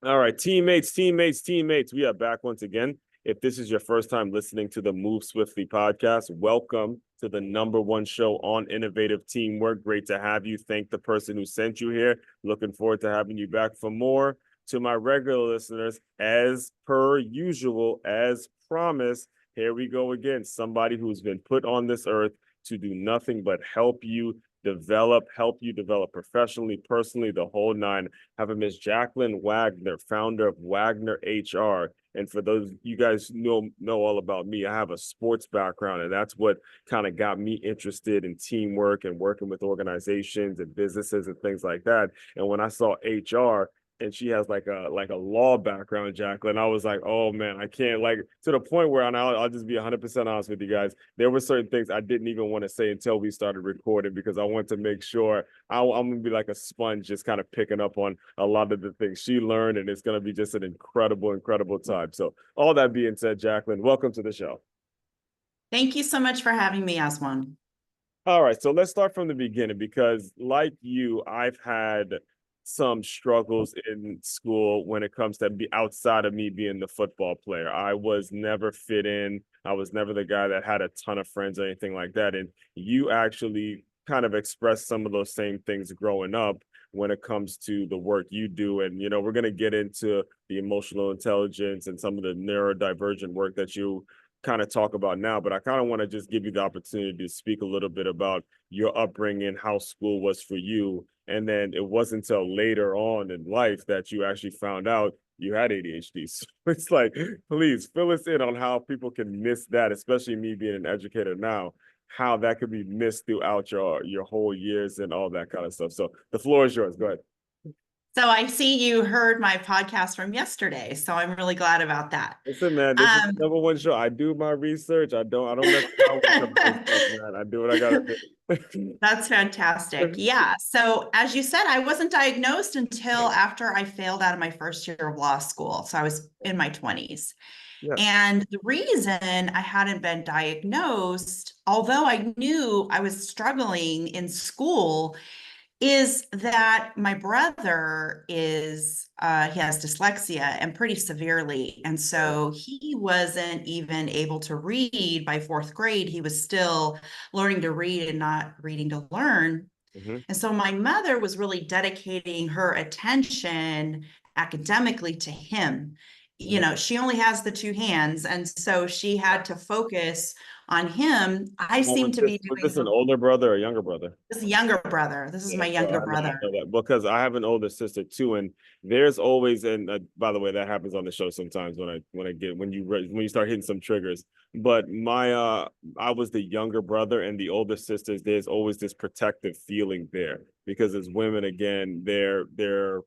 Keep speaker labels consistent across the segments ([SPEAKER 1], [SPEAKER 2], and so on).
[SPEAKER 1] All right, teammates. We are back once again. If this is your first time listening to the Move Swiftly podcast, welcome to the number one show on innovative teamwork. Great to have you. Thank the person who sent you here. Looking forward to having you back for more. To my regular listeners, as per usual, as promised, here we go again. Somebody who's been put on this earth to do nothing but help you develop professionally, personally, the whole nine. Have a Miss Jacqueline Wagner, founder of Wagner HR. And for those you guys know all about me, I have a sports background, and that's what kind of got me interested in teamwork and working with organizations and businesses and things like that. And when I saw HR, and she has like a law background, Jacqueline, I was like, oh man, I can't, like, to the point where, and I'll just be 100% honest with you guys, there were certain things I didn't even want to say until we started recording, because I want to make sure I'm gonna be like a sponge, just kind of picking up on a lot of the things she learned, and it's gonna be just an incredible time. So all that being said, Jacqueline, welcome to the show.
[SPEAKER 2] Thank you so much for having me, Aswan.
[SPEAKER 1] All right, so let's start from the beginning, because like you, I've had some struggles in school when it comes to be outside of me being the football player. I was never fit in. I was never the guy that had a ton of friends or anything like that. And you actually kind of expressed some of those same things growing up when it comes to the work you do. And, we're going to get into the emotional intelligence and some of the neurodivergent work that you kind of talk about now, but I kind of want to just give you the opportunity to speak a little bit about your upbringing, how school was for you. And then it wasn't until later on in life that you actually found out you had ADHD. So it's like, please fill us in on how people can miss that, especially me being an educator now, how that could be missed throughout your whole years and all that kind of stuff. So the floor is yours. Go ahead.
[SPEAKER 2] So I see you heard my podcast from yesterday, so I'm really glad about that.
[SPEAKER 1] Listen, man, this is the number one show. I do my research. I don't mess around when it comes to this stuff, man. I do what I gotta do.
[SPEAKER 2] That's fantastic. Yeah. So as you said, I wasn't diagnosed until after I failed out of my first year of law school. So I was in my 20s.
[SPEAKER 1] Yeah.
[SPEAKER 2] And the reason I hadn't been diagnosed, although I knew I was struggling in school, is that my brother he has dyslexia, and pretty severely, and so he wasn't even able to read by fourth grade. He was still learning to read and not reading to learn.
[SPEAKER 1] Mm-hmm.
[SPEAKER 2] And so my mother was really dedicating her attention academically to him.
[SPEAKER 1] Mm-hmm.
[SPEAKER 2] She only has the two hands, and so she had to focus on him. I
[SPEAKER 1] Now,
[SPEAKER 2] seem to be
[SPEAKER 1] was
[SPEAKER 2] doing
[SPEAKER 1] this an older brother or a younger brother?
[SPEAKER 2] this younger brother. This is
[SPEAKER 1] Yeah,
[SPEAKER 2] my
[SPEAKER 1] so
[SPEAKER 2] younger
[SPEAKER 1] I
[SPEAKER 2] brother.
[SPEAKER 1] know that because I have an older sister too, and there's always, and by the way, that happens on the show sometimes when you start hitting some triggers. But I was the younger brother, and the older sisters, there's always this protective feeling there, because as women, again, they're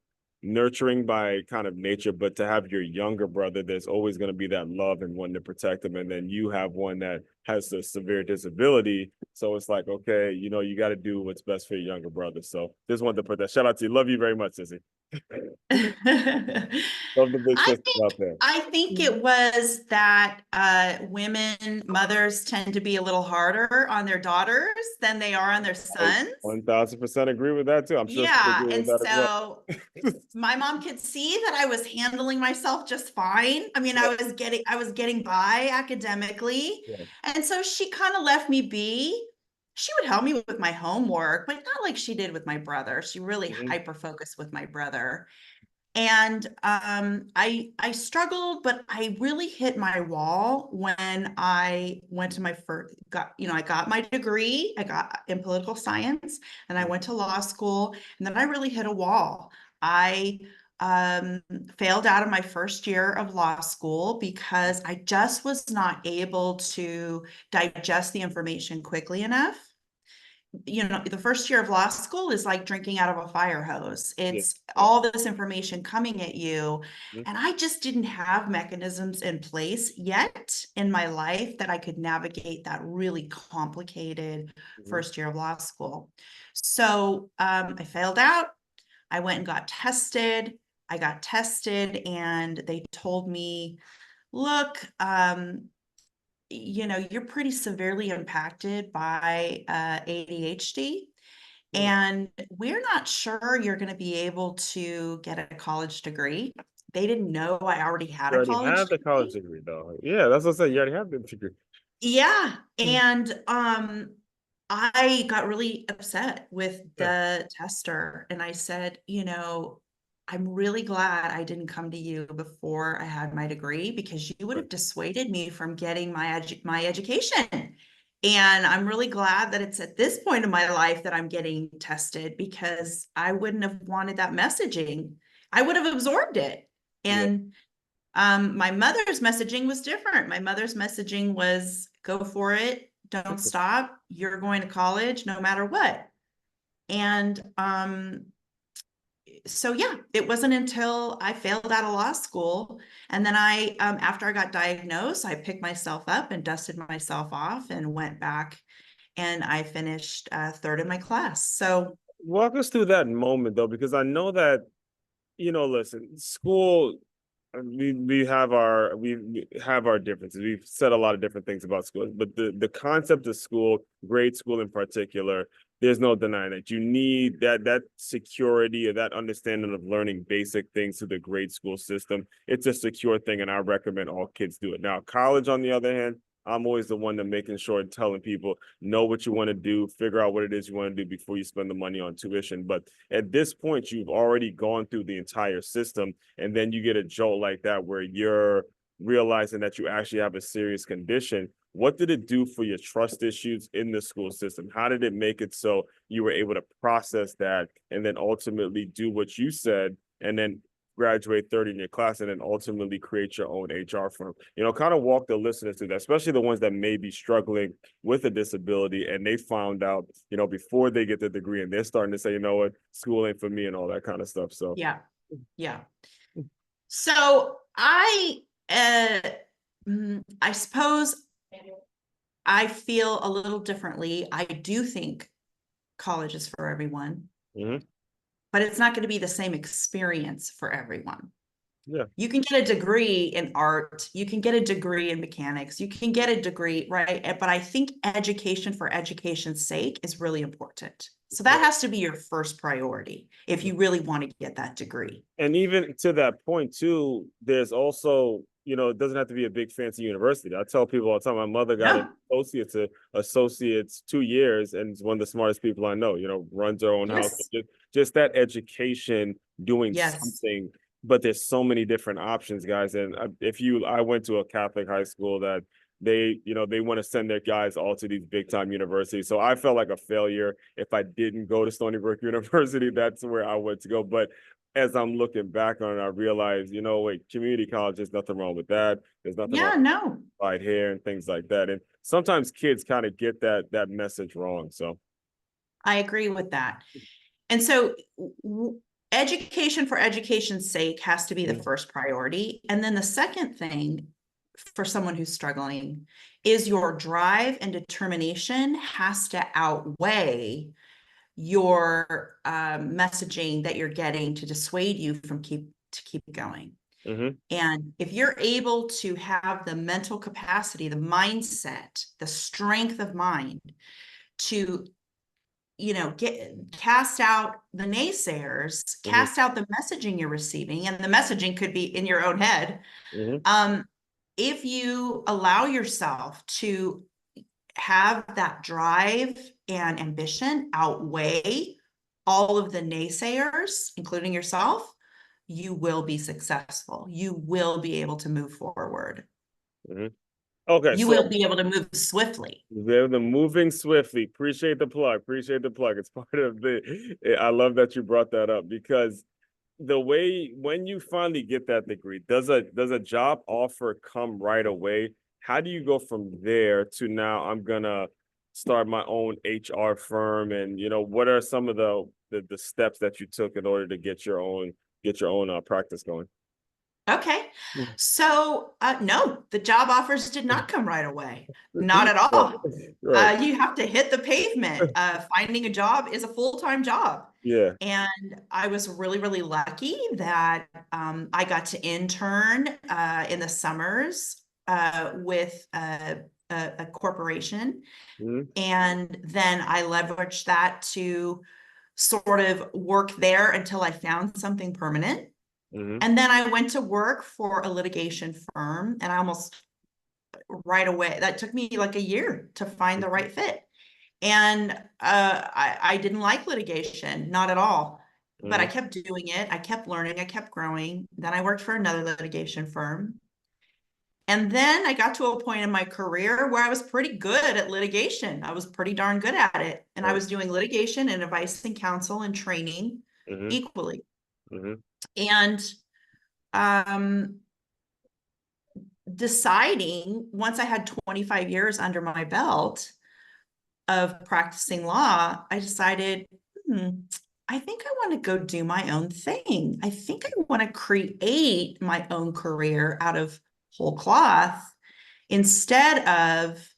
[SPEAKER 1] nurturing by kind of nature, but to have your younger brother, there's always going to be that love and wanting to protect them, and then you have one that has a severe disability, so it's like, okay, you got to do what's best for your younger brother. So just wanted to put that shout out to you. Love you very much, Sissy. Love the big
[SPEAKER 2] I
[SPEAKER 1] sisters
[SPEAKER 2] think
[SPEAKER 1] out there.
[SPEAKER 2] I think it was that women, mothers tend to be a little harder on their daughters than they are on their
[SPEAKER 1] I
[SPEAKER 2] sons.
[SPEAKER 1] 1000% agree with that too. I'm sure she
[SPEAKER 2] Yeah,
[SPEAKER 1] agree with
[SPEAKER 2] and
[SPEAKER 1] that as well.
[SPEAKER 2] so my mom could see that I was handling myself just fine. I mean,
[SPEAKER 1] Yeah,
[SPEAKER 2] I was getting by academically.
[SPEAKER 1] yeah.
[SPEAKER 2] And so she kind of left me be. She would help me with my homework, but not like she did with my brother. She really
[SPEAKER 1] Mm-hmm.
[SPEAKER 2] hyper focused with my brother. And I struggled, but I really hit my wall when I went to my first I got my degree. I got in political science, and I went to law school, and then I really hit a wall. I failed out of my first year of law school because I just was not able to digest the information quickly enough. The first year of law school is like drinking out of a fire hose.
[SPEAKER 1] Yeah,
[SPEAKER 2] It's
[SPEAKER 1] yeah.
[SPEAKER 2] all this information coming at you.
[SPEAKER 1] Mm-hmm.
[SPEAKER 2] And I just didn't have mechanisms in place yet in my life that I could navigate that really complicated
[SPEAKER 1] Mm-hmm.
[SPEAKER 2] first year of law school. So I failed out. I went and got tested. I got tested, and they told me, look, you're pretty severely impacted by ADHD,
[SPEAKER 1] Mm-hmm.
[SPEAKER 2] and we're not sure you're going to be able to get a college degree. they didn't know I already had
[SPEAKER 1] You
[SPEAKER 2] a
[SPEAKER 1] already
[SPEAKER 2] college
[SPEAKER 1] have the college
[SPEAKER 2] degree.
[SPEAKER 1] degree though. Yeah, that's what I said. You already have the degree.
[SPEAKER 2] Yeah,
[SPEAKER 1] Mm.
[SPEAKER 2] and I got really upset with
[SPEAKER 1] Yeah,
[SPEAKER 2] the tester, and I said, I'm really glad I didn't come to you before I had my degree, because you would
[SPEAKER 1] right.
[SPEAKER 2] have dissuaded me from getting my education. And I'm really glad that it's at this point in my life that I'm getting tested, because I wouldn't have wanted that messaging. I would have absorbed it.
[SPEAKER 1] Yeah.
[SPEAKER 2] And my mother's messaging was different. My mother's messaging was, go for it, don't stop, you're going to college no matter what. And so yeah, it wasn't until I failed out of law school, and then after I got diagnosed, I picked myself up and dusted myself off and went back, and I finished third in my class. So
[SPEAKER 1] Walk us through that moment though, because I know that, listen, school, we have our differences. We've said a lot of different things about school, but the concept of school, grade school in particular, there's no denying that you need that security or that understanding of learning basic things through the grade school system. It's a secure thing, and I recommend all kids do it. Now, college, on the other hand, I'm always the one that making sure and telling people know what you want to do, figure out what it is you want to do before you spend the money on tuition. But at this point, you've already gone through the entire system, and then you get a jolt like that where you're realizing that you actually have a serious condition. What did it do for your trust issues in the school system? How did it make it so you were able to process that and then ultimately do what you said, and then graduate third in your class, and then ultimately create your own HR firm? Kind of walk the listeners through that, especially the ones that may be struggling with a disability and they found out, before they get the degree, and they're starting to say, what, school ain't for me and all that kind of stuff. So
[SPEAKER 2] yeah, yeah. So I suppose I feel a little differently. I do think college is for everyone,
[SPEAKER 1] mhm.
[SPEAKER 2] but it's not going to be the same experience for everyone.
[SPEAKER 1] Yeah.
[SPEAKER 2] You can get a degree in art, you can get a degree in mechanics, you can get a degree, right? But I think education for education's sake is really important. So that has to be your first priority if you really want to get that degree.
[SPEAKER 1] And even to that point too, there's also, it doesn't have to be a big fancy university. I tell people all the time, my mother got an
[SPEAKER 2] No.
[SPEAKER 1] associate's 2 years, and is one of the smartest people I know, runs her own house.
[SPEAKER 2] Yes.
[SPEAKER 1] Just that education, doing
[SPEAKER 2] Yes.
[SPEAKER 1] something. But there's so many different options, guys. And I went to a Catholic high school that they want to send their guys all to these big time universities. So I felt like a failure if I didn't go to Stony Brook University. That's where I went to go. But as I'm looking back on it, I realize, wait, community college, there's nothing wrong with that. There's nothing wrong
[SPEAKER 2] Yeah, no.
[SPEAKER 1] with right here and things like that. And sometimes kids kind of get that message wrong. So
[SPEAKER 2] I agree with that. And so education for education's sake has to be the first priority. And then the second thing for someone who's struggling is your drive and determination has to outweigh your messaging that you're getting to dissuade you from keep going.
[SPEAKER 1] mhm,
[SPEAKER 2] And if you're able to have the mental capacity, the mindset, the strength of mind to cast out the naysayers,
[SPEAKER 1] mhm,
[SPEAKER 2] cast out the messaging you're receiving, and the messaging could be in your own head.
[SPEAKER 1] mhm,
[SPEAKER 2] If you allow yourself to have that drive and ambition outweigh all of the naysayers, including yourself, you will be successful. You will be able to move forward.
[SPEAKER 1] mhm. Okay,
[SPEAKER 2] You
[SPEAKER 1] so
[SPEAKER 2] will be able to move swiftly.
[SPEAKER 1] they're the moving swiftly. Appreciate the plug. Appreciate the plug. It's part of I love that you brought that up, because the way when you finally get that degree, does a job offer come right away? How do you go from there to now I'm gonna start my own HR firm? And what are some of the steps that you took in order to get your own practice going?
[SPEAKER 2] Okay.
[SPEAKER 1] Mm.
[SPEAKER 2] So, no, the job offers did not come right away. Not at
[SPEAKER 1] Right.
[SPEAKER 2] all.
[SPEAKER 1] Right.
[SPEAKER 2] You have to hit the pavement. Finding a job is a full-time job.
[SPEAKER 1] Yeah.
[SPEAKER 2] And I was really, really lucky that I got to intern in the summers with a corporation.
[SPEAKER 1] Mhm.
[SPEAKER 2] And then I leveraged that to sort of work there until I found something permanent.
[SPEAKER 1] Mm-hmm.
[SPEAKER 2] And then I went to work for a litigation firm, and I almost right away, that took me like a year to find the right fit. And I didn't like litigation, not at all. But I
[SPEAKER 1] Mm-hmm.
[SPEAKER 2] kept doing it. I kept learning. I kept growing. Then I worked for another litigation firm. And then I got to a point in my career where I was pretty good at litigation. I was pretty darn good at it. And I
[SPEAKER 1] Right.
[SPEAKER 2] was doing litigation and advice and counsel and training
[SPEAKER 1] Mm-hmm.
[SPEAKER 2] equally.
[SPEAKER 1] Mm-hmm.
[SPEAKER 2] And um, deciding once I had 25 years under my belt of practicing law, I decided, I think I want to go do my own thing. I think I want to create my own career out of whole cloth instead of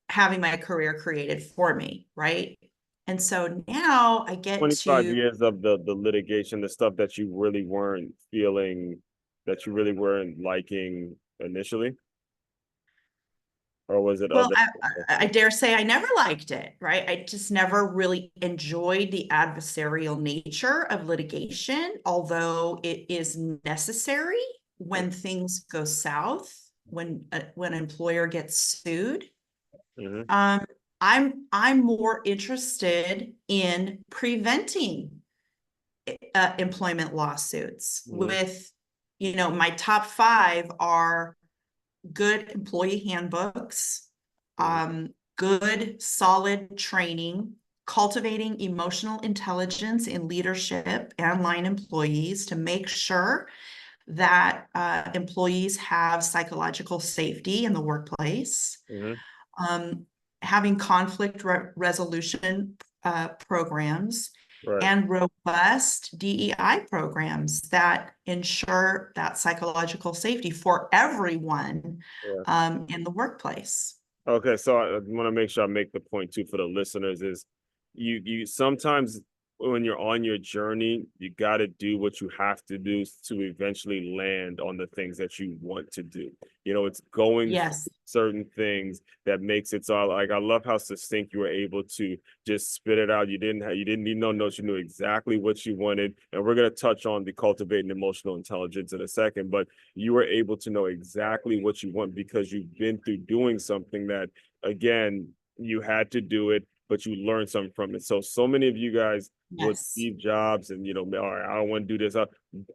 [SPEAKER 2] having my career created for me, right? And so now I get
[SPEAKER 1] 25
[SPEAKER 2] to,
[SPEAKER 1] years of the litigation, the stuff that you really weren't feeling, that you really weren't liking initially, or was it
[SPEAKER 2] well,
[SPEAKER 1] other?
[SPEAKER 2] I dare say I never liked it, right? I just never really enjoyed the adversarial nature of litigation, although it is necessary when things go south, when an employer gets sued.
[SPEAKER 1] Mm-hmm.
[SPEAKER 2] Um, I'm more interested in preventing employment lawsuits
[SPEAKER 1] Mm-hmm.
[SPEAKER 2] with, my top five are good employee handbooks, good solid training, cultivating emotional intelligence in leadership and line employees to make sure that employees have psychological safety in the workplace,
[SPEAKER 1] Mm-hmm.
[SPEAKER 2] um, having conflict resolution programs,
[SPEAKER 1] Right.
[SPEAKER 2] and robust DEI programs that ensure that psychological safety for everyone
[SPEAKER 1] Yeah.
[SPEAKER 2] in the workplace.
[SPEAKER 1] Okay, so I want to make sure I make the point too for the listeners is you sometimes when you're on your journey, you got to do what you have to do to eventually land on the things that you want to do. It's going through
[SPEAKER 2] Yes,
[SPEAKER 1] certain things that makes it so like I love how succinct you were able to just spit it out. You didn't need no notes. You knew exactly what you wanted. And we're gonna touch on the cultivating emotional intelligence in a second, but you were able to know exactly what you want because you've been through doing something that, again, you had to do it, but you learned something from it. So many of you guys would
[SPEAKER 2] yes.
[SPEAKER 1] leave jobs and, all right, I don't want to do this.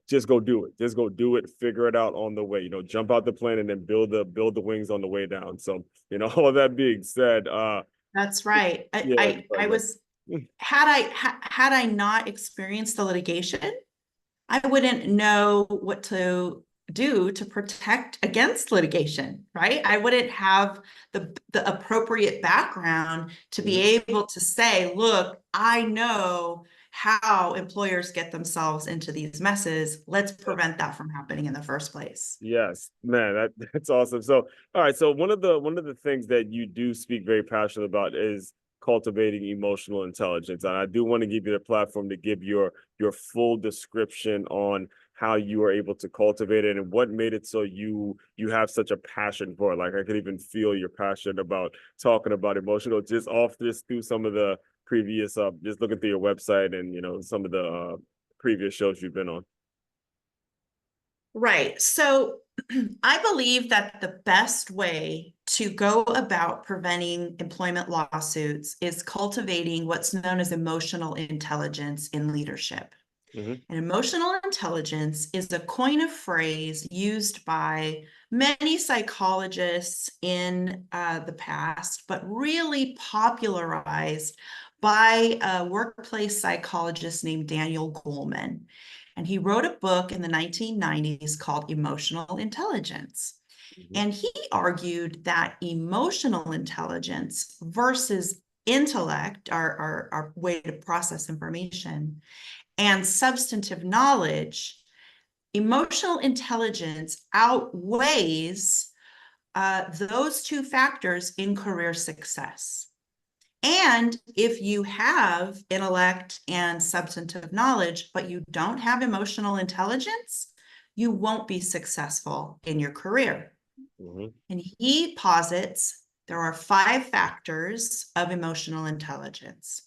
[SPEAKER 1] Just go do it. Just go do it. Figure it out on the way. Jump out the plane and then build the wings on the way down. So, all of that being said,
[SPEAKER 2] That's right.
[SPEAKER 1] yeah,
[SPEAKER 2] I
[SPEAKER 1] like,
[SPEAKER 2] was had I not experienced the litigation, I wouldn't know what to do to protect against litigation, right? I wouldn't have the appropriate background to be
[SPEAKER 1] mhm.
[SPEAKER 2] able to say, look, I know how employers get themselves into these messes. Let's prevent that from happening in the first place.
[SPEAKER 1] Yes, man, that's awesome. So, all right, so one of the things that you do speak very passionately about is cultivating emotional intelligence, and I do want to give you the platform to give your full description on how you are able to cultivate it and what made it so you have such a passion for it. Like I could even feel your passion about talking about emotional just through some of the previous just looking through your website and some of the previous shows you've been on.
[SPEAKER 2] Right. So I believe that the best way to go about preventing employment lawsuits is cultivating what's known as emotional intelligence in leadership.
[SPEAKER 1] Hmm.
[SPEAKER 2] And emotional intelligence is a coin of phrase used by many psychologists in the past, but really popularized by a workplace psychologist named Daniel Goleman. And he wrote a book in the 1990s called Emotional Intelligence.
[SPEAKER 1] Hmm.
[SPEAKER 2] And he argued that emotional intelligence versus intellect, our way to process information, and substantive knowledge, emotional intelligence outweighs those two factors in career success. And if you have intellect and substantive knowledge, but you don't have emotional intelligence, you won't be successful in your career.
[SPEAKER 1] Hmm.
[SPEAKER 2] And he posits there are five factors of emotional intelligence.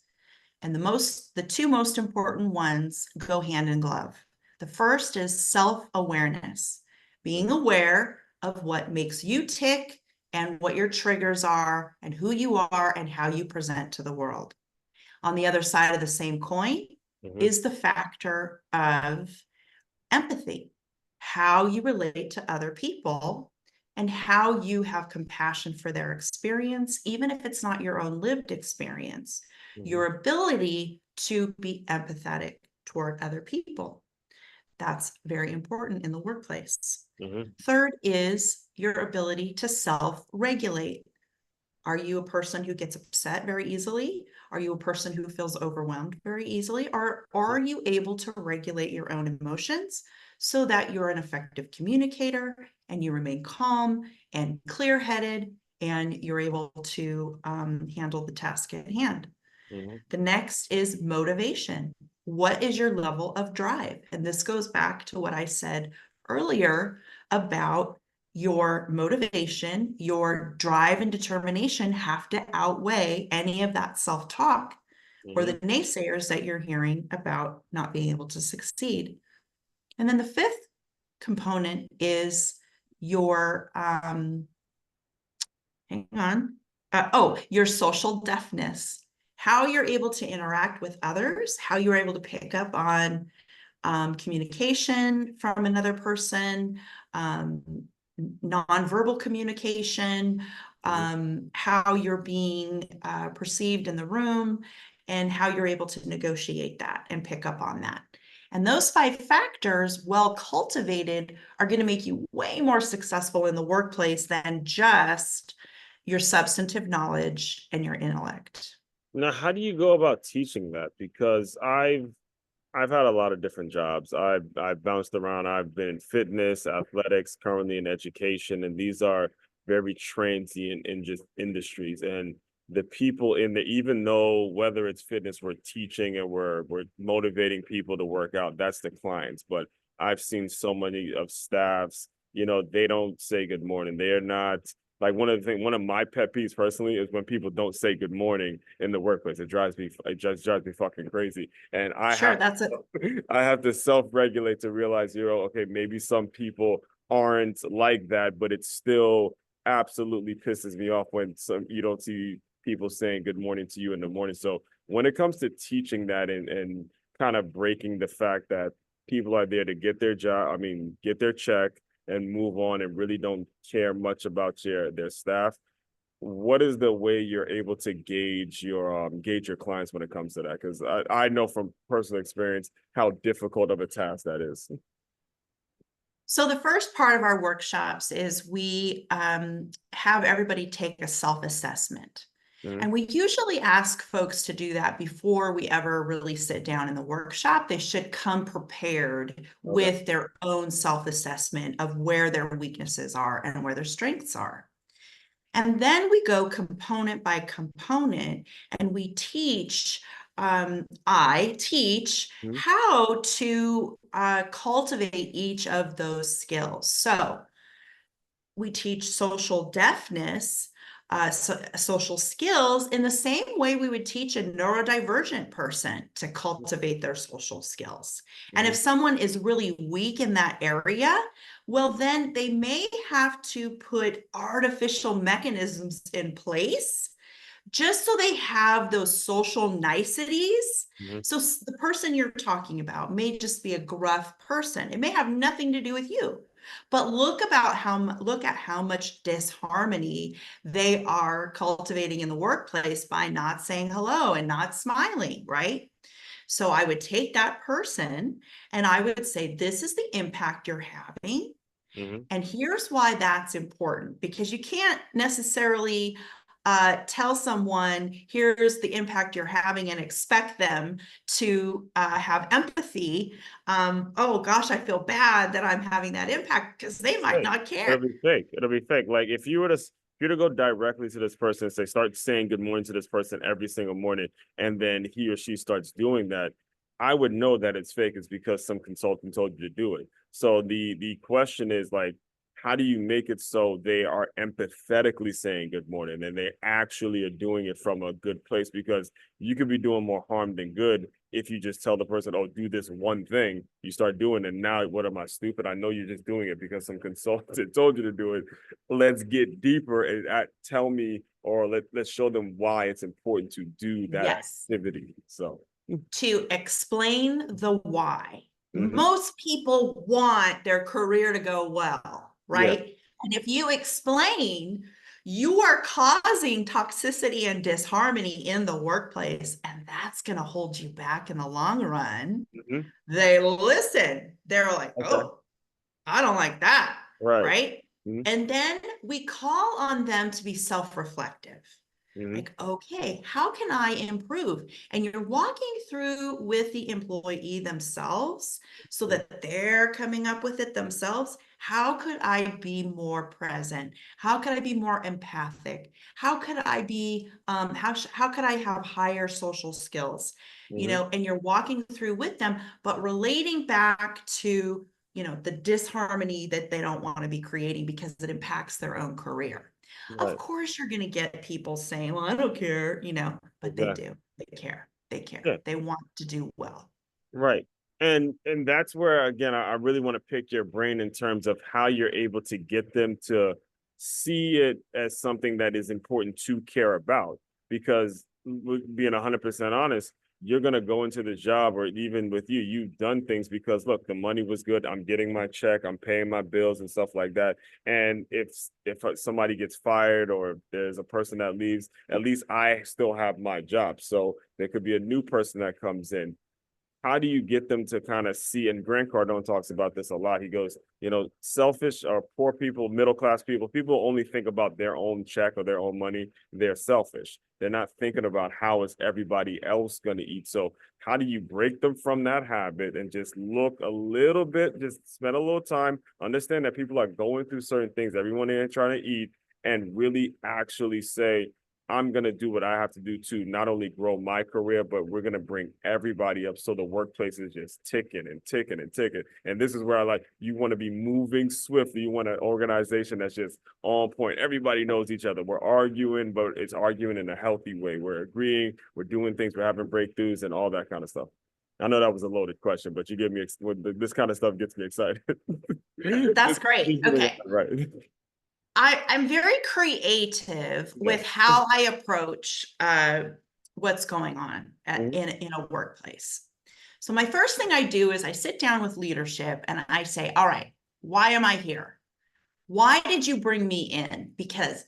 [SPEAKER 2] And the two most important ones go hand in glove. The first is self-awareness, being aware of what makes you tick and what your triggers are and who you are and how you present to the world. On the other side of the same coin is the factor of empathy, how you relate to other people and how you have compassion for their experience, even if it's not your own lived experience, your ability to be empathetic toward other people. That's very important in the workplace. Third is your ability to self-regulate. Are you a person who gets upset very easily? Are you a person who feels overwhelmed very easily? Or are you able to regulate your own emotions so that you're an effective communicator and you remain calm and clear-headed and you're able to handle the task at hand? The next is motivation. What is your level of drive? And this goes back to what I said earlier about your motivation, your drive and determination have to outweigh any of that self-talk or the naysayers that you're hearing about not being able to succeed. And then the fifth component is your, your social deafness, how you're able to interact with others, how you're able to pick up on communication from another person, nonverbal communication, how you're being perceived in the room, and how you're able to negotiate that and pick up on that. And those 5 factors, well cultivated, are going to make you way more successful in the workplace than just your substantive knowledge and your intellect.
[SPEAKER 1] Now, how do you go about teaching that? Because I've had a lot of different jobs. I've bounced around. I've been in fitness, athletics, currently in education, and these are very transient in just industries. And the people in the, even though whether it's fitness, we're teaching and we're motivating people to work out, that's the clients. But I've seen so many of staffs, they don't say good morning. They're not like one of my pet peeves personally is when people don't say good morning in the workplace. It just drives me fucking crazy. And I have to self-regulate to realize, okay, maybe some people aren't like that, but it still absolutely pisses me off when you don't see people saying good morning to you in the morning. So when it comes to teaching that and kind of breaking the fact that people are there to get their job, get their check and move on and really don't care much about their staff, what is the way you're able to gauge your clients when it comes to that? Because I know from personal experience how difficult of a task that is.
[SPEAKER 2] So the first part of our workshops is we have everybody take a self-assessment. And we usually ask folks to do that before we ever really sit down in the workshop. They should come prepared with their own self-assessment of where their weaknesses are and where their strengths are. And then we go component by component and we teach, I teach how to cultivate each of those skills. So we teach social deafness, social skills in the same way we would teach a neurodivergent person to cultivate their social skills. And if someone is really weak in that area, well, then they may have to put artificial mechanisms in place just so they have those social niceties. So the person you're talking about may just be a gruff person. It may have nothing to do with you. But look at how much disharmony they are cultivating in the workplace by not saying hello and not smiling, right? So I would take that person and I would say, this is the impact you're having. And here's why that's important, because you can't necessarily tell someone, here's the impact you're having and expect them to have empathy. Oh gosh, I feel bad that I'm having that impact, because they might not care.
[SPEAKER 1] It'll be fake. Like if you were to go directly to this person and say, start saying good morning to this person every single morning, and then he or she starts doing that, I would know that it's fake. It's because some consultant told you to do it. So the question is like, how do you make it so they are empathetically saying good morning and they actually are doing it from a good place? Because you could be doing more harm than good if you just tell the person, oh, do this one thing, you start doing it. Now, what am I, stupid? I know you're just doing it because some consultant told you to do it. Let's get deeper and tell me, or let's show them why it's important to do that
[SPEAKER 2] Yes.
[SPEAKER 1] activity. So
[SPEAKER 2] To explain the why.
[SPEAKER 1] mm-hmm.
[SPEAKER 2] Most people want their career to go well, right? Yeah. And if you explain, you are causing toxicity and disharmony in the workplace, and that's going to hold you back in the long run. Mm-hmm. They listen. They're like, okay. Oh, I don't like that. Right? Mm-hmm. And then we call on them to be self-reflective. Mm-hmm. Like, okay, how can I improve? And you're walking through with the employee themselves so that they're coming up with it themselves. How could I be more present? How could I be more empathic? How could I be, how could I have higher social skills? Mm-hmm. You know, and you're walking through with them, but relating back to, you know, the disharmony that they don't want to be creating because it impacts their own career. Right. Of course, you're going to get people saying, well, I don't care, you know, but they do. They care. They care. Yeah. They want to do well.
[SPEAKER 1] Right. And that's where, again, I really want to pick your brain in terms of how you're able to get them to see it as something that is important to care about. Because being 100% honest, you're going to go into the job, or even with you, you've done things because, look, the money was good. I'm getting my check. I'm paying my bills and stuff like that. And if somebody gets fired or if there's a person that leaves, at least I still have my job. So there could be a new person that comes in. How do you get them to kind of see, and Grant Cardone talks about this a lot. He goes, you know, selfish or poor people, middle-class people only think about their own check or their own money. They're selfish. They're not thinking about how is everybody else going to eat. So how do you break them from that habit and just look a little bit, just spend a little time, understand that people are going through certain things. Everyone ain't trying to eat, and really actually say, I'm going to do what I have to do to not only grow my career, but we're going to bring everybody up. So the workplace is just ticking and ticking and ticking. And this is where I like, you want to be moving swiftly. You want an organization that's just on point. Everybody knows each other. We're arguing, but it's arguing in a healthy way. We're agreeing, we're doing things, we're having breakthroughs and all that kind of stuff. I know that was a loaded question, but you give me, this kind of stuff gets me excited.
[SPEAKER 2] That's great. Okay.
[SPEAKER 1] Right.
[SPEAKER 2] I'm very creative with how I approach what's going on in a workplace. So my first thing I do is I sit down with leadership and I say, all right, why am I here? Why did you bring me in? Because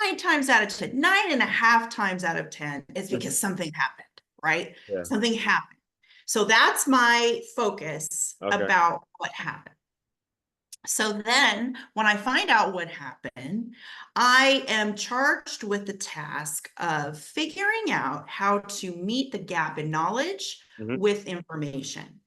[SPEAKER 2] 9 times out of 10, 9.5 times out of 10, it's because something happened, right? Yeah. Something happened. So that's my focus about what happened. So then when I find out what happened, I am charged with the task of figuring out how to meet the gap in knowledge with information.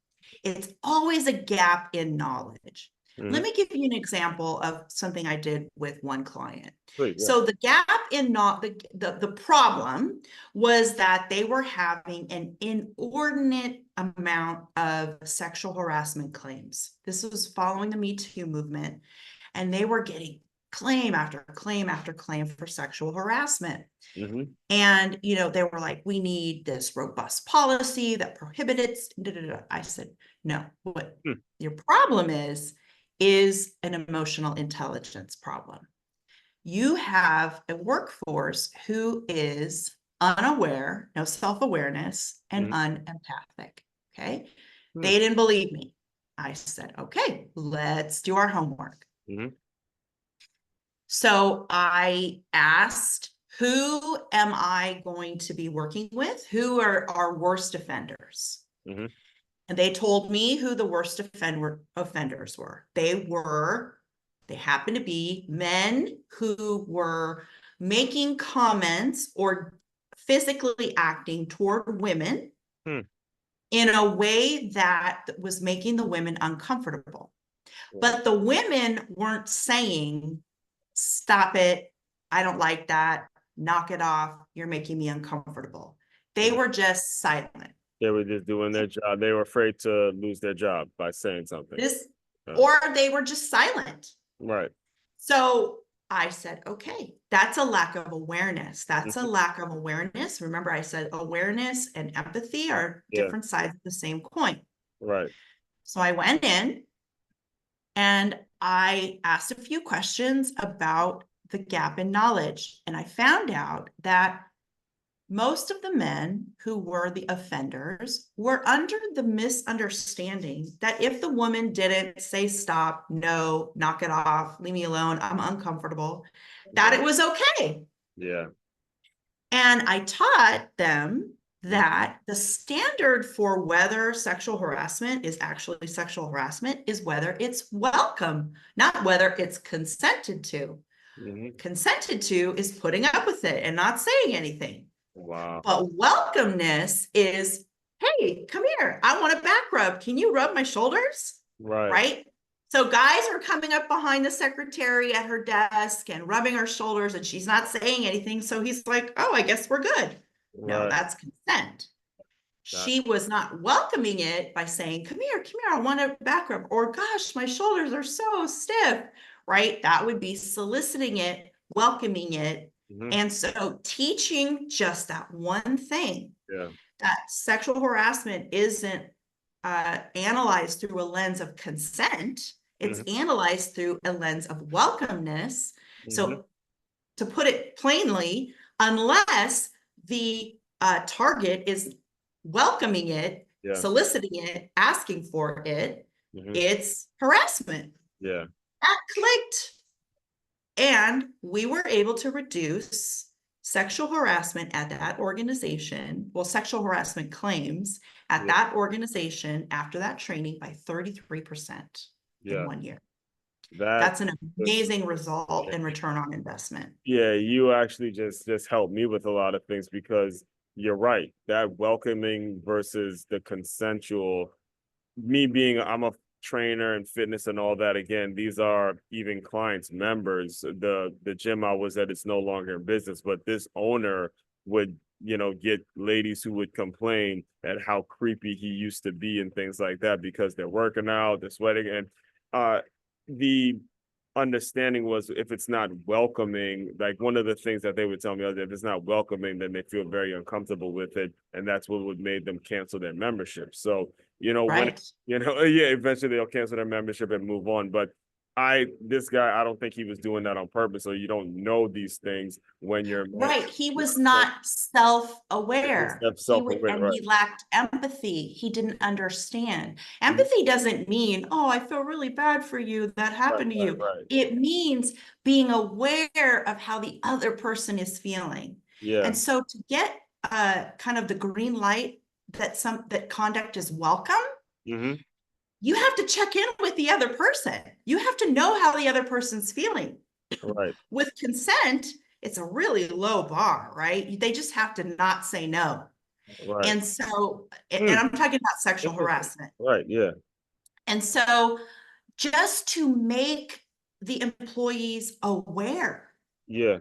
[SPEAKER 2] It's always a gap in knowledge. Let me give you an example of something I did with one client. Please, yeah. So the gap in the problem was that they were having an inordinate amount of sexual harassment claims. This was following the Me Too movement, and they were getting claim after claim after claim for sexual harassment. And, you know, they were like, we need this robust policy that prohibits. I said, no, what your problem is an emotional intelligence problem. You have a workforce who is unaware, no self-awareness, and unempathic. Okay. They didn't believe me. I said, okay, let's do our homework. So I asked, who am I going to be working with? Who are our worst offenders? And they told me who the worst offenders were. They happened to be men who were making comments or physically acting toward women in a way that was making the women uncomfortable. But the women weren't saying, stop it, I don't like that, knock it off, you're making me uncomfortable. They were just silent.
[SPEAKER 1] They were just doing their job. They were afraid to lose their job by saying something.
[SPEAKER 2] Or they were just silent.
[SPEAKER 1] Right.
[SPEAKER 2] So I said, okay, that's a lack of awareness. That's a
[SPEAKER 1] Mhm.
[SPEAKER 2] lack of awareness. Remember, I said awareness and empathy are
[SPEAKER 1] Yeah.
[SPEAKER 2] different sides of the same coin.
[SPEAKER 1] Right.
[SPEAKER 2] So I went in and I asked a few questions about the gap in knowledge. And I found out that most of the men who were the offenders were under the misunderstanding that if the woman didn't say stop, no, knock it off, leave me alone, I'm uncomfortable, that
[SPEAKER 1] Right.
[SPEAKER 2] it was okay.
[SPEAKER 1] Yeah.
[SPEAKER 2] And I taught them
[SPEAKER 1] Mhm.
[SPEAKER 2] that the standard for whether sexual harassment is actually sexual harassment is whether it's welcome, not whether it's consented to.
[SPEAKER 1] Mhm.
[SPEAKER 2] Consented to is putting up with it and not saying anything.
[SPEAKER 1] Wow.
[SPEAKER 2] But welcomeness is, hey, come here. I want a back rub. Can you rub my shoulders?
[SPEAKER 1] Right.
[SPEAKER 2] Right? So guys are coming up behind the secretary at her desk and rubbing her shoulders, and she's not saying anything. So he's like, oh, I guess we're good. No,
[SPEAKER 1] Right.
[SPEAKER 2] that's consent.
[SPEAKER 1] That.
[SPEAKER 2] She was not welcoming it by saying, come here, I want a back rub. Or, gosh, my shoulders are so stiff, right? That would be soliciting it, welcoming it.
[SPEAKER 1] Mhm.
[SPEAKER 2] And so teaching just that one thing,
[SPEAKER 1] Yeah.
[SPEAKER 2] that sexual harassment isn't analyzed through a lens of consent, it's
[SPEAKER 1] Mhm.
[SPEAKER 2] analyzed through a lens of welcomeness.
[SPEAKER 1] Mhm.
[SPEAKER 2] So to put it plainly, unless the target is welcoming it,
[SPEAKER 1] Yeah.
[SPEAKER 2] soliciting it, asking for it,
[SPEAKER 1] Mhm.
[SPEAKER 2] it's harassment.
[SPEAKER 1] Yeah.
[SPEAKER 2] That clicked. And we were able to reduce sexual harassment at that organization, well, sexual harassment claims at
[SPEAKER 1] Yeah.
[SPEAKER 2] that organization after that training by 33% in
[SPEAKER 1] Yeah.
[SPEAKER 2] 1 year.
[SPEAKER 1] That.
[SPEAKER 2] That's an amazing result and return on investment.
[SPEAKER 1] Yeah, you actually just helped me with a lot of things because you're right. That welcoming versus the consensual, me being I'm a trainer and fitness and all that, again, these are even clients, members. The gym I was at, it's no longer in business, but this owner would, get ladies who would complain at how creepy he used to be and things like that because they're working out, they're sweating. And the understanding was if it's not welcoming, like one of the things that they would tell me is if it's not welcoming, then they feel very uncomfortable with it. And that's what would made them cancel their membership. So, when,
[SPEAKER 2] Right.
[SPEAKER 1] yeah, eventually they'll cancel their membership and move on. But this guy, I don't think he was doing that on purpose. So you don't know these things when you're,
[SPEAKER 2] Right. He was not self-aware.
[SPEAKER 1] self-aware,
[SPEAKER 2] And
[SPEAKER 1] right?
[SPEAKER 2] he lacked empathy. He didn't understand.
[SPEAKER 1] Mhm.
[SPEAKER 2] Empathy doesn't mean, oh, I feel really bad for you. That
[SPEAKER 1] Right,
[SPEAKER 2] happened to
[SPEAKER 1] right,
[SPEAKER 2] you.
[SPEAKER 1] right.
[SPEAKER 2] It means being aware of how the other person is feeling.
[SPEAKER 1] Yeah.
[SPEAKER 2] And so to get kind of the green light that conduct is welcome,
[SPEAKER 1] Hmm.
[SPEAKER 2] you have to check in with the other person. You have to know how the other person's feeling.
[SPEAKER 1] Right,
[SPEAKER 2] With consent, it's a really low bar, right? They just have to not say no.
[SPEAKER 1] right.
[SPEAKER 2] And so, and
[SPEAKER 1] Hmm.
[SPEAKER 2] I'm talking about sexual
[SPEAKER 1] Interesting.
[SPEAKER 2] harassment.
[SPEAKER 1] Right, yeah,
[SPEAKER 2] And so, just to make the employees aware,
[SPEAKER 1] yeah.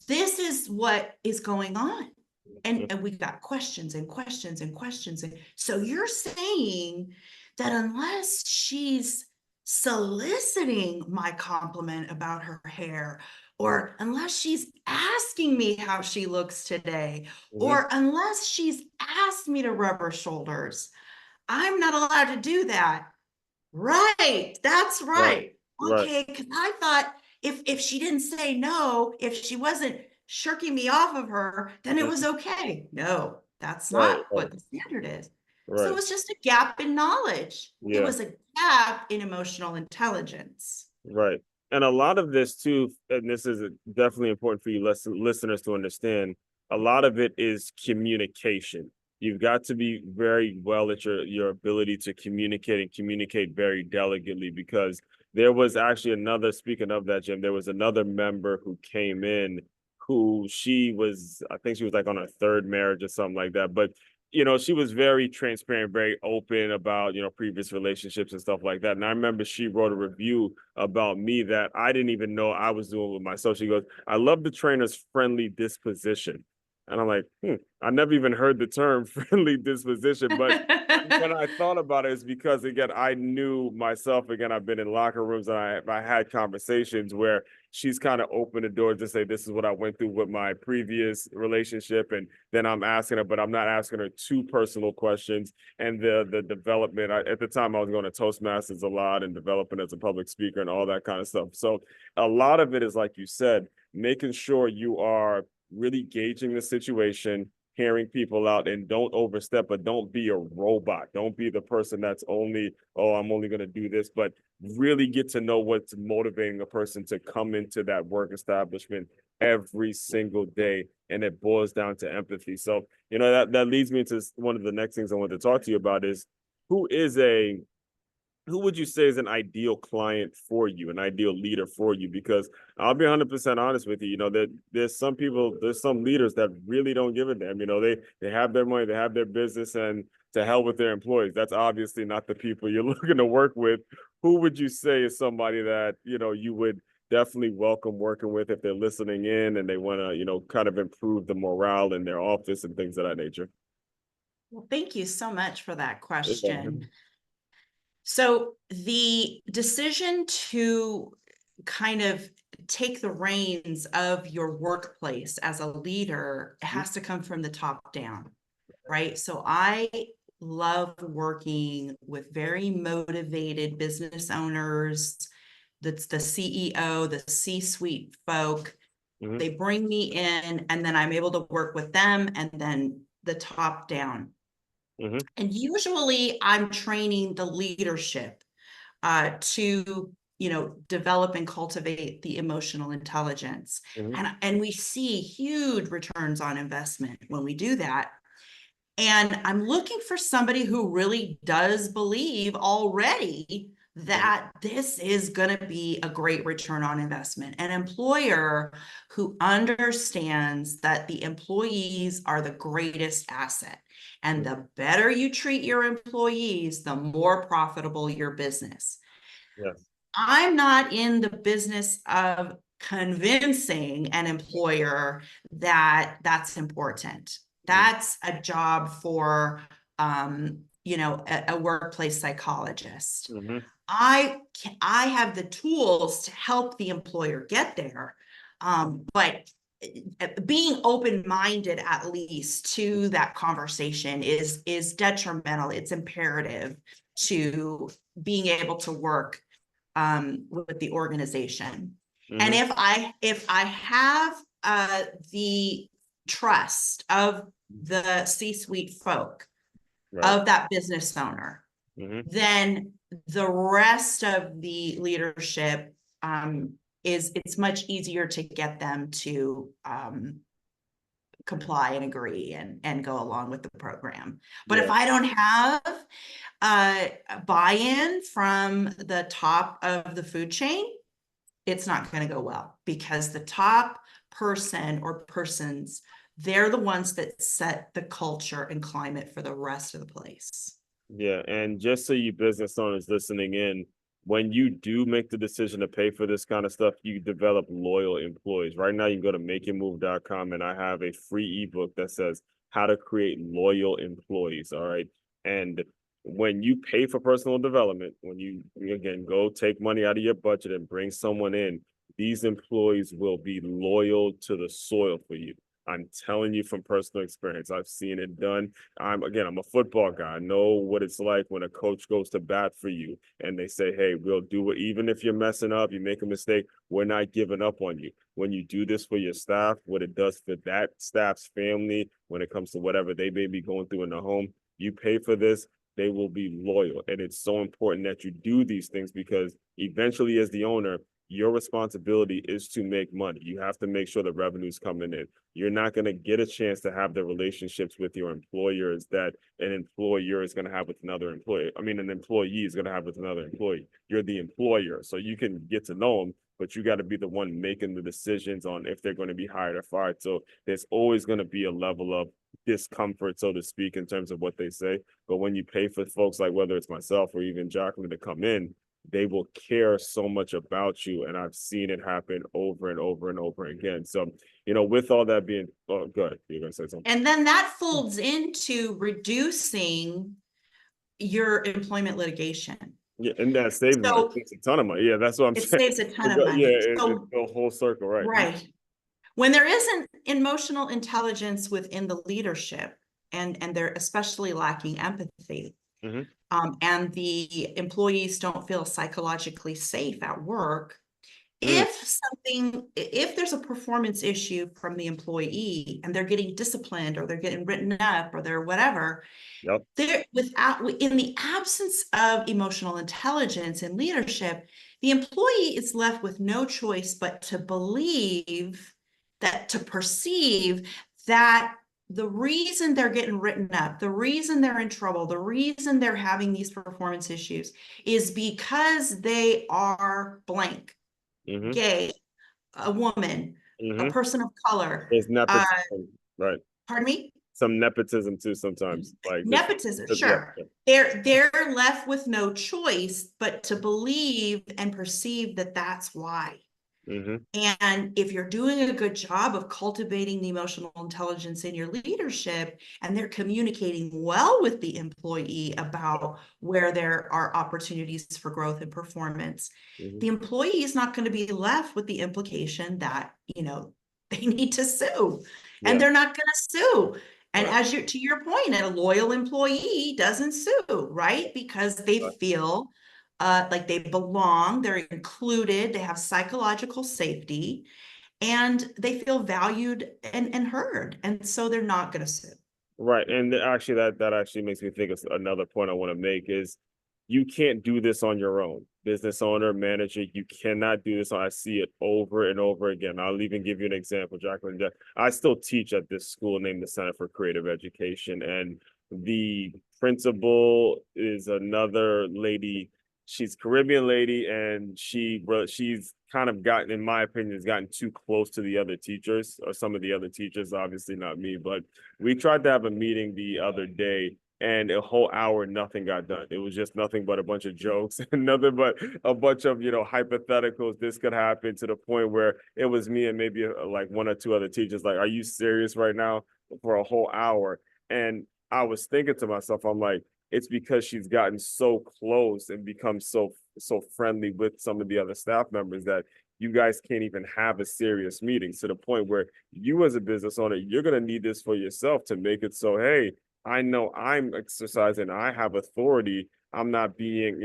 [SPEAKER 2] this is what is going on.
[SPEAKER 1] Mhm.
[SPEAKER 2] And we got questions and questions and questions. And so you're saying that unless she's soliciting my compliment about her hair, or unless she's asking me how she looks today,
[SPEAKER 1] Mhm.
[SPEAKER 2] or unless she's asked me to rub her shoulders, I'm not allowed to do that. Right, that's
[SPEAKER 1] Right,
[SPEAKER 2] right.
[SPEAKER 1] right,
[SPEAKER 2] Okay, because I thought if she didn't say no, if she wasn't shirking me off of her, then it was
[SPEAKER 1] mhm.
[SPEAKER 2] okay. No, that's
[SPEAKER 1] Right,
[SPEAKER 2] not
[SPEAKER 1] right,
[SPEAKER 2] what the standard is. So it
[SPEAKER 1] right.
[SPEAKER 2] was just a gap in knowledge. It
[SPEAKER 1] Yeah.
[SPEAKER 2] was a gap in emotional intelligence.
[SPEAKER 1] Right. And a lot of this too, and this is definitely important for you listeners to understand, a lot of it is communication. You've got to be very well at your ability to communicate and communicate very delicately because there was actually another, speaking of that, Jim, there was another member who came in who I think she was like on her third marriage or something like that. But she was very transparent, very open about, previous relationships and stuff like that. And I remember she wrote a review about me that I didn't even know I was doing with myself. She goes, I love the trainer's friendly disposition. And I'm like, I never even heard the term friendly disposition, but when I thought about it, is because again, I knew myself. Again, I've been in locker rooms and I had conversations where she's kind of opened the door to say, "This is what I went through with my previous relationship," and then I'm asking her, but I'm not asking her too personal questions. And the development. At the time, I was going to Toastmasters a lot and developing as a public speaker and all that kind of stuff. So a lot of it is, like you said, making sure you are really gauging the situation, hearing people out, and don't overstep, but don't be a robot. Don't be the person that's only, oh, I'm only going to do this, but really get to know what's motivating a person to come into that work establishment every single day. And it boils down to empathy. So, that leads me to one of the next things I want to talk to you about is who would you say is an ideal client for you, an ideal leader for you? Because I'll be 100% honest with you, that there's some leaders that really don't give a damn. They have their money, they have their business, and to hell with their employees. That's obviously not the people you're looking to work with. Who would you say is somebody that, you would definitely welcome working with if they're listening in and they want to, kind of improve the morale in their office and things of that nature?
[SPEAKER 2] Well, thank you so much for that
[SPEAKER 1] Yeah.
[SPEAKER 2] question. So the decision to kind of take the reins of your workplace as a leader has to come from the top down, right? So I love working with very motivated business owners. That's the CEO, the C-suite folk.
[SPEAKER 1] Mm-hmm.
[SPEAKER 2] They bring me in, and then I'm able to work with them, and then the top down.
[SPEAKER 1] Mm-hmm.
[SPEAKER 2] And usually I'm training the leadership to, develop and cultivate the emotional intelligence.
[SPEAKER 1] Mm-hmm.
[SPEAKER 2] And we see huge returns on investment when we do that. And I'm looking for somebody who really does believe already that this is going to be a great return on investment. An employer who understands that the employees are the greatest asset. And the better you treat your employees, the more profitable your business.
[SPEAKER 1] Yes.
[SPEAKER 2] I'm not in the business of convincing an employer that that's important. That's a job for, a workplace psychologist.
[SPEAKER 1] Mm-hmm.
[SPEAKER 2] I have the tools to help the employer get there, but being open-minded at least to that conversation is detrimental. It's imperative to being able to work with the organization.
[SPEAKER 1] Mm-hmm.
[SPEAKER 2] And if I have the trust of the C-suite folk,
[SPEAKER 1] Right.
[SPEAKER 2] of that business owner,
[SPEAKER 1] Mm-hmm.
[SPEAKER 2] then the rest of the leadership it's much easier to get them to comply and agree and go along with the program. But if I don't have buy-in from the top of the food chain, it's not going to go well, because the top person or persons, they're the ones that set the culture and climate for the rest of the place.
[SPEAKER 1] Yeah, and just so you business owners listening in, when you do make the decision to pay for this kind of stuff, you develop loyal employees. Right now, you can go to makeitmove.com and I have a free ebook that says how to create loyal employees. All right. And when you pay for personal development, when you again go take money out of your budget and bring someone in, these employees will be loyal to the soil for you. I'm telling you from personal experience. I've seen it done. I'm a football guy. I know what it's like when a coach goes to bat for you and they say, hey, we'll do it. Even if you're messing up, you make a mistake, we're not giving up on you. When you do this for your staff, what it does for that staff's family, when it comes to whatever they may be going through in the home, you pay for this, they will be loyal. And it's so important that you do these things, because eventually as the owner, your responsibility is to make money. You have to make sure the revenue's coming in. You're not going to get a chance to have the relationships with your employers that an employer is going to have with another employee. I mean, an employee is going to have with another employee. You're the employer, so you can get to know them, but you got to be the one making the decisions on if they're going to be hired or fired. So there's always going to be a level of discomfort, so to speak, in terms of what they say. But when you pay for folks like whether it's myself or even Jacqueline to come in, they will care so much about you. And I've seen it happen over and over and over again. So, with all that being, good, you're going to say something.
[SPEAKER 2] And then that folds into reducing your employment litigation.
[SPEAKER 1] Yeah, and that saves money.
[SPEAKER 2] So
[SPEAKER 1] It's a ton of money. Yeah, that's what I'm
[SPEAKER 2] it
[SPEAKER 1] saying.
[SPEAKER 2] saves a ton
[SPEAKER 1] It
[SPEAKER 2] of
[SPEAKER 1] yeah,
[SPEAKER 2] money.
[SPEAKER 1] it's
[SPEAKER 2] So,
[SPEAKER 1] a whole circle, right?
[SPEAKER 2] right. When there isn't emotional intelligence within the leadership, and they're especially lacking empathy,
[SPEAKER 1] Mm-hmm.
[SPEAKER 2] and the employees don't feel psychologically safe at work,
[SPEAKER 1] Mm,
[SPEAKER 2] if there's a performance issue from the employee and they're getting disciplined or they're getting written up or they're whatever,
[SPEAKER 1] yep.
[SPEAKER 2] in the absence of emotional intelligence and leadership, the employee is left with no choice but to perceive that the reason they're getting written up, the reason they're in trouble, the reason they're having these performance issues is because they are blank,
[SPEAKER 1] Mm-hmm.
[SPEAKER 2] gay, a woman, a
[SPEAKER 1] Mm-hmm.
[SPEAKER 2] person of color.
[SPEAKER 1] There's nepotism, right?
[SPEAKER 2] Pardon me?
[SPEAKER 1] Some nepotism too sometimes, like just
[SPEAKER 2] Nepotism,
[SPEAKER 1] yeah.
[SPEAKER 2] sure. They're left with no choice but to believe and perceive that that's why.
[SPEAKER 1] Mm-hmm.
[SPEAKER 2] And if you're doing a good job of cultivating the emotional intelligence in your leadership and they're communicating well with the employee about where there are opportunities for growth and performance,
[SPEAKER 1] Mm-hmm.
[SPEAKER 2] the employee is not going to be left with the implication that, they need to sue, and
[SPEAKER 1] Yeah.
[SPEAKER 2] they're not going to sue. And
[SPEAKER 1] Right.
[SPEAKER 2] to your point, a loyal employee doesn't sue, right? Because they
[SPEAKER 1] Right.
[SPEAKER 2] feel like they belong, they're included, they have psychological safety, and they feel valued and heard. And so they're not going to sue.
[SPEAKER 1] Right. And actually that actually makes me think of another point I want to make is you can't do this on your own. Business owner, manager, you cannot do this. I see it over and over again. I'll even give you an example, Jacqueline. I still teach at this school named the Center for Creative Education, and the principal is another lady. She's a Caribbean lady, and she's kind of gotten, in my opinion, has gotten too close to the other teachers, or some of the other teachers, obviously not me, but we tried to have a meeting the other day, and a whole hour nothing got done. It was just nothing but a bunch of jokes and nothing but a bunch of hypotheticals. This could happen, to the point where it was me and maybe like one or two other teachers like, are you serious right now, for a whole hour? And I was thinking to myself, I'm like, it's because she's gotten so close and become so friendly with some of the other staff members that you guys can't even have a serious meeting, to the point where you as a business owner, you're going to need this for yourself to make it so, hey, I know I'm exercising, I have authority. I'm not being,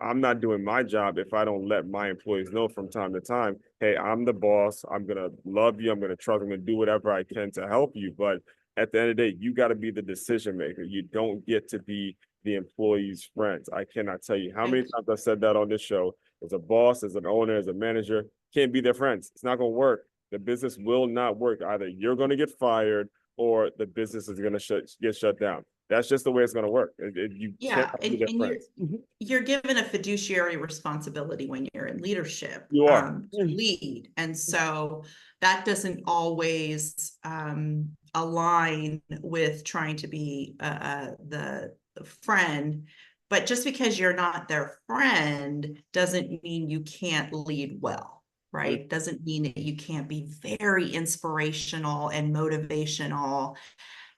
[SPEAKER 1] I'm not doing my job if I don't let my employees know from time to time, hey, I'm the boss. I'm going to love you. I'm going to trust. I'm going to do whatever I can to help you. But at the end of the day, you got to be the decision maker. You don't get to be the employee's friends. I cannot tell you how many times I've said that on this show. As a boss, as an owner, as a manager, can't be their friends. It's not going to work. The business will not work. Either you're going to get fired or the business is going to get shut down. That's just the way it's going to work. You
[SPEAKER 2] Yeah,
[SPEAKER 1] cannot be
[SPEAKER 2] and,
[SPEAKER 1] their
[SPEAKER 2] and
[SPEAKER 1] friends.
[SPEAKER 2] you're given a fiduciary responsibility when you're in leadership,
[SPEAKER 1] You are.
[SPEAKER 2] to lead. And so that doesn't always align with trying to be the friend. But just because you're not their friend doesn't mean you can't lead well, right? Doesn't mean that you can't be very inspirational and motivational.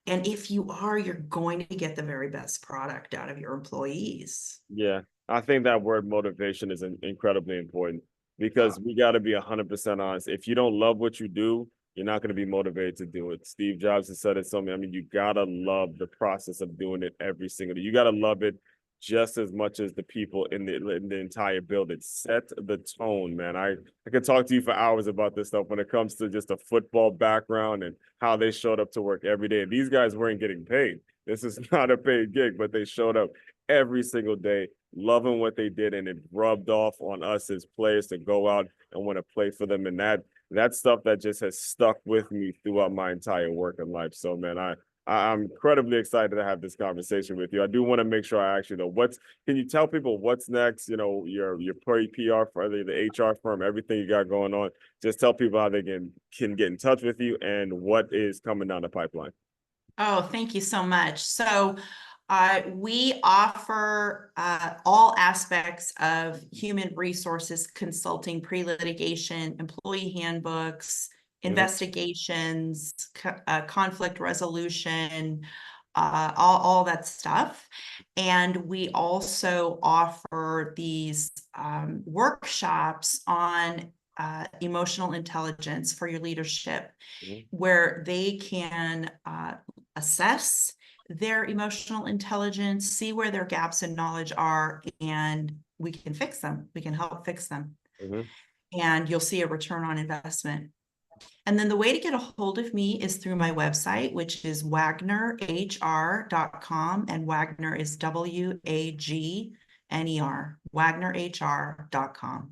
[SPEAKER 2] And if you are, you're going to get the very best product out of your employees.
[SPEAKER 1] Yeah, I think that word motivation is incredibly important, because we got to be 100% honest. If you don't love what you do, you're not going to be motivated to do it. Steve Jobs has said it so many. I mean, you got to love the process of doing it every single day. You got to love it just as much as the people in the entire building. Set the tone, man. I could talk to you for hours about this stuff when it comes to just a football background and how they showed up to work every day. And these guys weren't getting paid. This is not a paid gig, but they showed up every single day, loving what they did, and it rubbed off on us as players to go out and want to play for them. And that stuff that just has stuck with me throughout my entire working life. So, man, I'm incredibly excited to have this conversation with you. I do want to make sure I actually know can you tell people what's next? Your PR for the HR firm, everything you got going on. Just tell people how they can get in touch with you and what is coming down the pipeline.
[SPEAKER 2] Oh, thank you so much. So we offer all aspects of human resources consulting, pre-litigation, employee handbooks, investigations, conflict resolution, all that stuff. And we also offer these workshops on emotional intelligence for your leadership, where they can assess their emotional intelligence, see where their gaps in knowledge are, and we can fix them. We can help fix them. And you'll see a return on investment. And then the way to get a hold of me is through my website, which is wagnerhr.com. And Wagner is WAGNER, wagnerhr.com.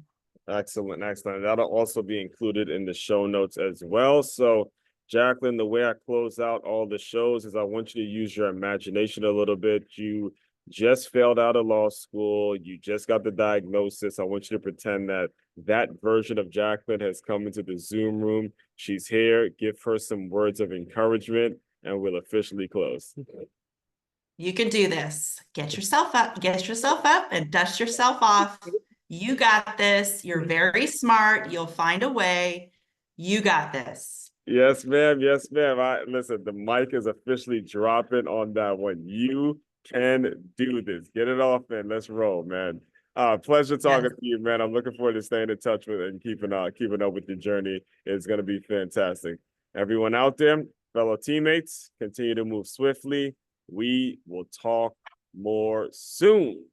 [SPEAKER 1] Excellent, excellent. That'll also be included in the show notes as well. So, Jacqueline, the way I close out all the shows is I want you to use your imagination a little bit. You just failed out of law school. You just got the diagnosis. I want you to pretend that that version of Jacqueline has come into the Zoom room. She's here. Give her some words of encouragement, and we'll officially close.
[SPEAKER 2] You can do this. Get yourself up, and dust yourself off. You got this. You're very smart. You'll find a way. You got this.
[SPEAKER 1] Yes, ma'am. Yes, ma'am. Listen, the mic is officially dropping on that one. You can do this. Get it off and let's roll, man. Pleasure talking to you, man. I'm looking forward to staying in touch with and keeping up with your journey. It's gonna be fantastic. Everyone out there, fellow teammates, continue to move swiftly. We will talk more soon.